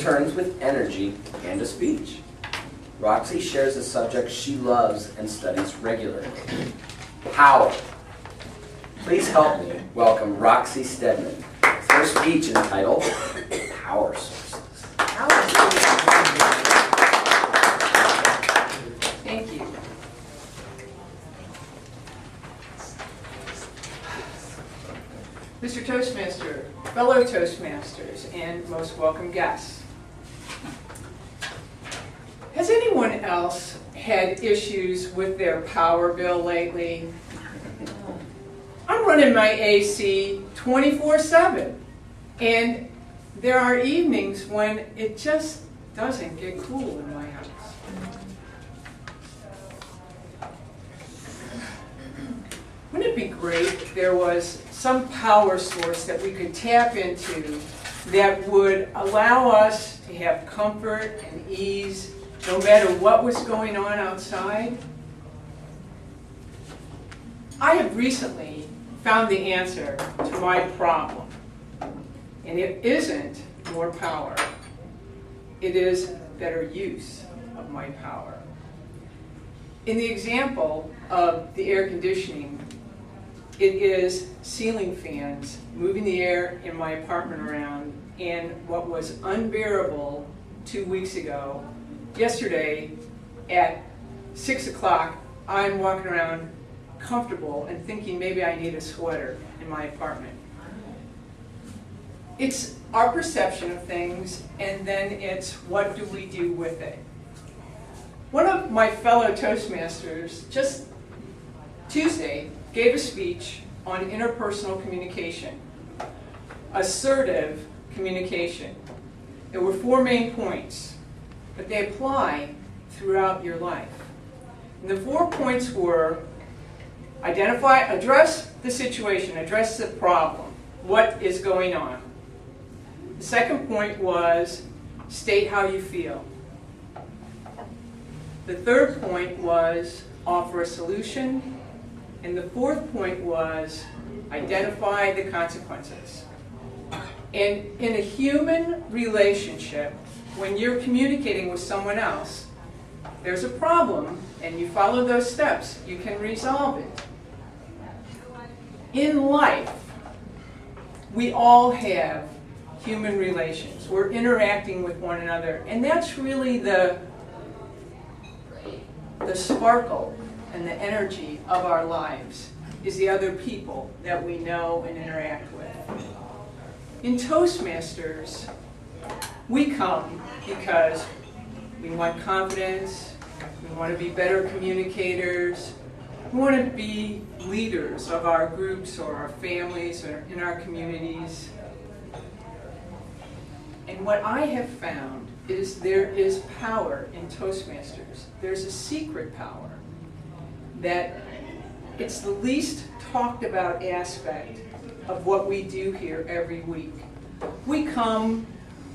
returns with energy and a speech. Roxie shares a subject she loves and studies regularly. Power. Please help me welcome Roxie Stedman for her speech entitled Power Sources. Thank you. Mr. Toastmaster, fellow Toastmasters, and most welcome guests. Has anyone else had issues with their power bill lately? I'm running my AC 24/7, and there are evenings when it just doesn't get cool in my house. Wouldn't it be great if there was some power source that we could tap into that would allow us to have comfort and ease no matter what was going on outside? I have recently found the answer to my problem, and it isn't more power. It is better use of my power. In the example of the air conditioning, it is ceiling fans moving the air in my apartment around, and what was unbearable 2 weeks ago, yesterday at 6 o'clock, I'm walking around comfortable and thinking maybe I need a sweater in my apartment. It's our perception of things, and then it's what do we do with it. One of my fellow Toastmasters just Tuesday gave a speech on interpersonal communication, assertive communication. There were 4 main points, but they apply throughout your life. And the 4 points were: address the situation, address the problem, what is going on. The second point was state how you feel. The third point was offer a solution. And the fourth point was identify the consequences. And in a human relationship, when you're communicating with someone else, there's a problem and you follow those steps, you can resolve it. In life, we all have human relations. We're interacting with one another, and that's really the sparkle and the energy of our lives, is the other people that we know and interact with. In Toastmasters, we come because we want confidence, we want to be better communicators, we want to be leaders of our groups or our families or in our communities. And what I have found is there is power in Toastmasters. There's a secret power that it's the least talked about aspect of what we do here every week. We come,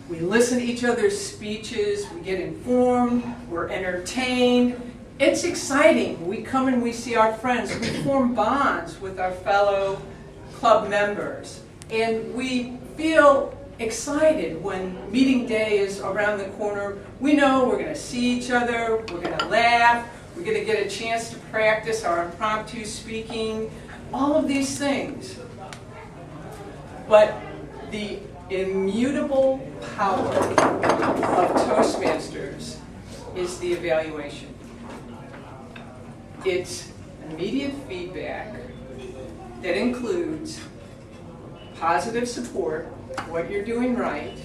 we listen to each other's speeches, we get informed, we're entertained. It's exciting. We come and we see our friends. We form bonds with our fellow club members. And we feel excited when meeting day is around the corner. We know we're going to see each other, we're going to laugh, we're going to get a chance to practice our impromptu speaking, all of these things. But the immutable power of Toastmasters is the evaluation. It's immediate feedback that includes positive support, what you're doing right,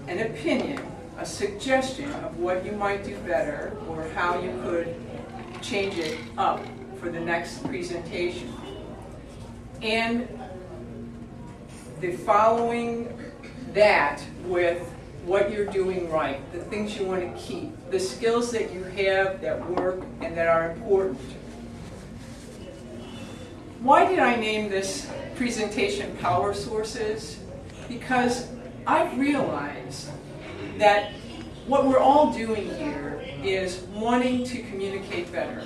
an opinion, a suggestion of what you might do better or how you could change it up for the next presentation. And the following that with what you're doing right, the things you want to keep, the skills that you have that work and that are important. Why did I name this presentation Power Sources? Because I've realized that what we're all doing here is wanting to communicate better.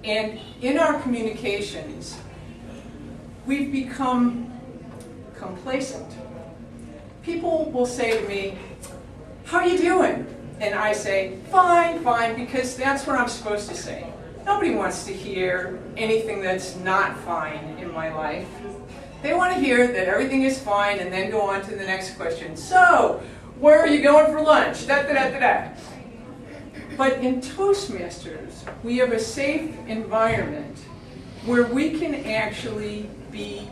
And in our communications, we've become complacent. people will say to me, "How are you doing?" And I say, "Fine, fine," because that's what I'm supposed to say. Nobody wants to hear anything that's not fine in my life. They want to hear that everything is fine and then go on to the next question. "So, where are you going for lunch?" Da, da, da, da, da. But in Toastmasters, we have a safe environment where we can actually be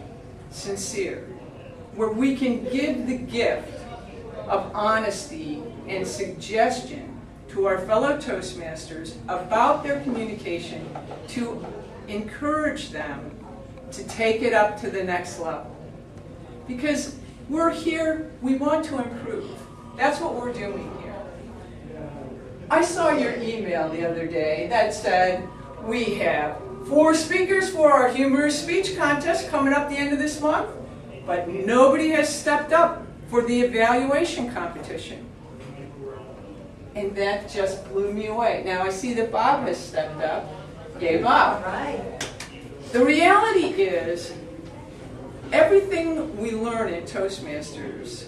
sincere, where we can give the gift of honesty and suggestion to our fellow Toastmasters about their communication to encourage them to take it up to the next level. Because we're here, we want to improve. That's what we're doing here. I saw your email the other day that said, "We have 4 speakers for our humorous speech contest coming up the end of this month, but nobody has stepped up for the evaluation competition." And that just blew me away. Now I see that Bob has stepped up. Yay, Bob. Right. The reality is, everything we learn in Toastmasters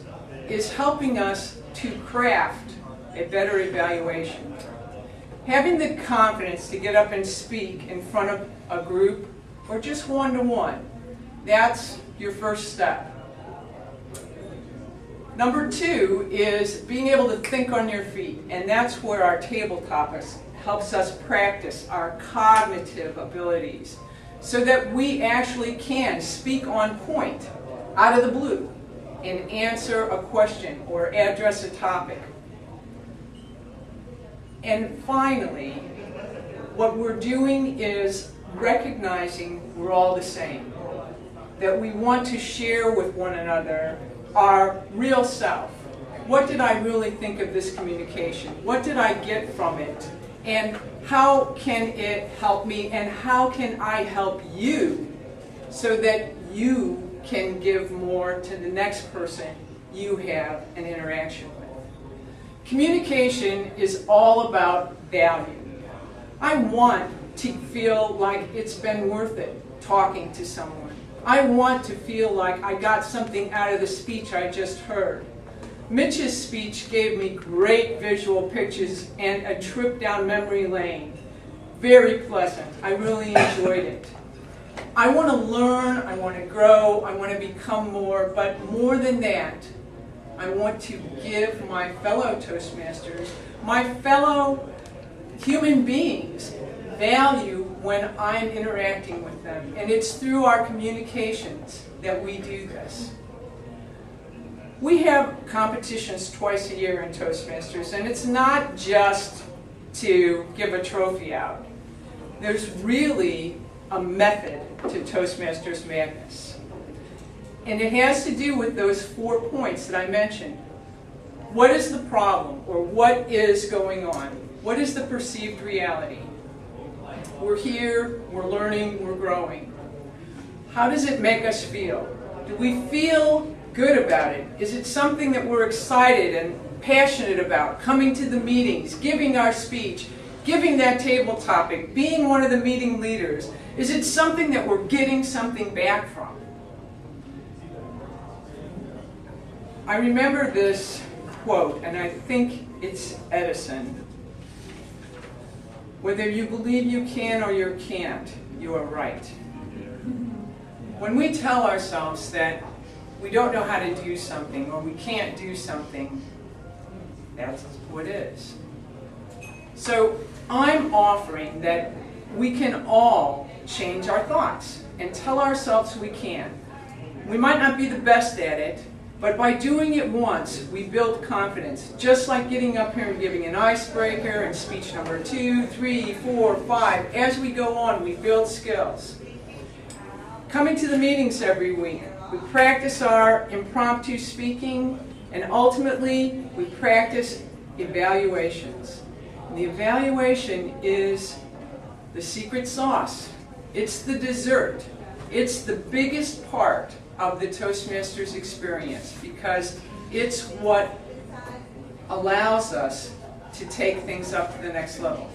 is helping us to craft a better evaluation. Having the confidence to get up and speak in front of a group or just one-to-one, that's your first step. Number 2 is being able to think on your feet, and that's where our tabletop helps us practice our cognitive abilities so that we actually can speak on point, out of the blue, and answer a question or address a topic. And finally, what we're doing is recognizing we're all the same, that we want to share with one another our real self. What did I really think of this communication? What did I get from it? And how can it help me? And how can I help you so that you can give more to the next person you have an interaction with? Communication is all about value. I want to feel like it's been worth it talking to someone. I want to feel like I got something out of the speech I just heard. Mitch's speech gave me great visual pictures and a trip down memory lane. Very pleasant. I really enjoyed it. I want to learn, I want to grow, I want to become more, but more than that, I want to give my fellow Toastmasters, my fellow human beings, value when I'm interacting with them. And it's through our communications that we do this. We have competitions twice a year in Toastmasters, and it's not just to give a trophy out. There's really a method to Toastmasters madness. And it has to do with those 4 points that I mentioned. What is the problem, or what is going on? What is the perceived reality? We're here, we're learning, we're growing. How does it make us feel? Do we feel good about it? Is it something that we're excited and passionate about? Coming to the meetings, giving our speech, giving that table topic, being one of the meeting leaders. Is it something that we're getting something back from? I remember this quote, and I think it's Edison. "Whether you believe you can or you can't, you are right." When we tell ourselves that we don't know how to do something or we can't do something, that's what it is. So I'm offering that we can all change our thoughts and tell ourselves we can. We might not be the best at it, but by doing it once, we build confidence. Just like getting up here and giving an icebreaker and speech number 2, 3, 4, 5. As we go on, we build skills. Coming to the meetings every week, we practice our impromptu speaking, and ultimately, we practice evaluations. And the evaluation is the secret sauce. It's the dessert. It's the biggest part of the Toastmasters experience because it's what allows us to take things up to the next level.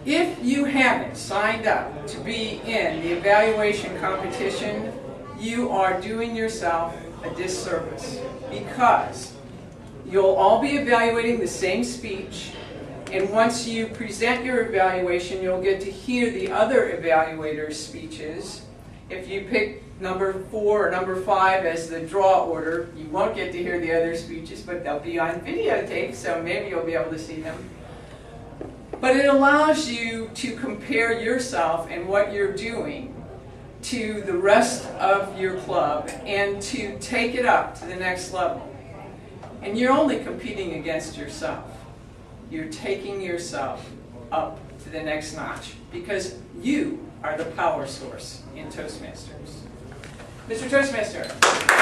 If you haven't signed up to be in the evaluation competition, you are doing yourself a disservice, because you'll all be evaluating the same speech, and once you present your evaluation, you'll get to hear the other evaluators' speeches. If you pick number 4 or number 5 as the draw order, you won't get to hear the other speeches, but they'll be on videotape, so maybe you'll be able to see them. But it allows you to compare yourself and what you're doing to the rest of your club and to take it up to the next level. And you're only competing against yourself. You're taking yourself up to the next notch because you are the power source in Toastmasters. Mr. Toastmaster.